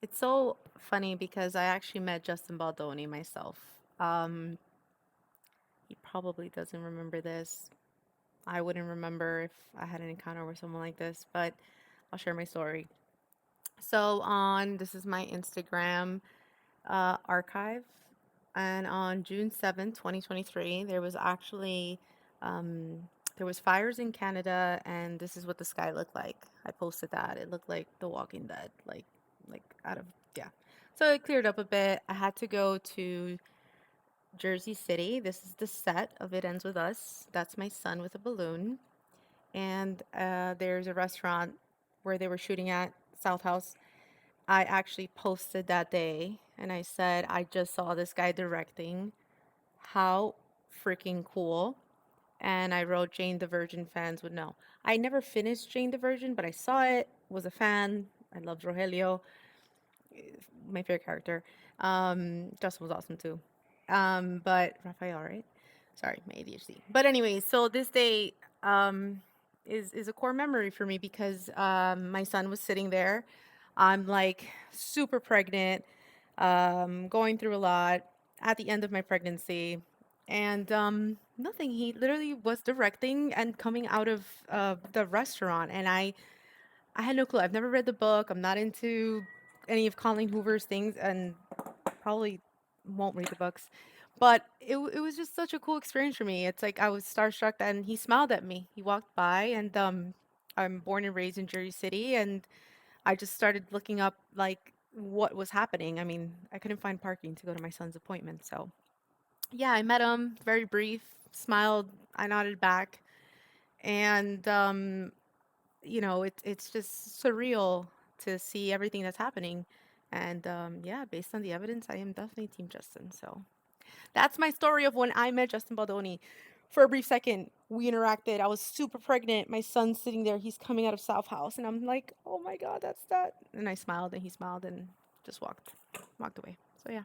It's so funny because I actually met Justin Baldoni myself. He probably doesn't remember this. I wouldn't remember if I had an encounter with someone like this, but I'll share my story. So on this is my Instagram archive, and on June 7th, 2023, there was actually um, there was fires in Canada, and this is what the sky looked like. I posted that. It looked like The Walking Dead, like out of yeah. So it cleared up a bit. I had to go to Jersey City. This is the set of It Ends With Us. That's my son with a balloon. And there's a restaurant where they were shooting at, South House. I actually posted that day and I said, I just saw this guy directing. How freaking cool. And I wrote Jane the Virgin fans would know. I never finished Jane the Virgin, but I saw it, was a fan. I loved Rogelio, my favorite character. Justin was awesome too. But Raphael, right? Sorry, my ADHD. But anyway, so this day um, is a core memory for me because my son was sitting there. I'm like super pregnant, going through a lot at the end of my pregnancy, and nothing. He literally was directing and coming out of the restaurant, and I had no clue. I've never read the book. I'm not into any of Colleen Hoover's things, and probably won't read the books. But it was just such a cool experience for me. It's like I was starstruck, and he smiled at me. He walked by, and I'm born and raised in Jersey City, and I just started looking up like what was happening. I mean, I couldn't find parking to go to my son's appointment, so yeah, I met him. Very brief. Smiled. I nodded back, and it's just surreal to see everything that's happening. And yeah, based on the evidence, I am definitely Team Justin. So that's my story of when I met Justin Baldoni. For a brief second, we interacted. I was super pregnant. My son's sitting there. He's coming out of South House, and I'm like, "Oh my God, that's that!" And I smiled, and he smiled, and just walked away. So yeah.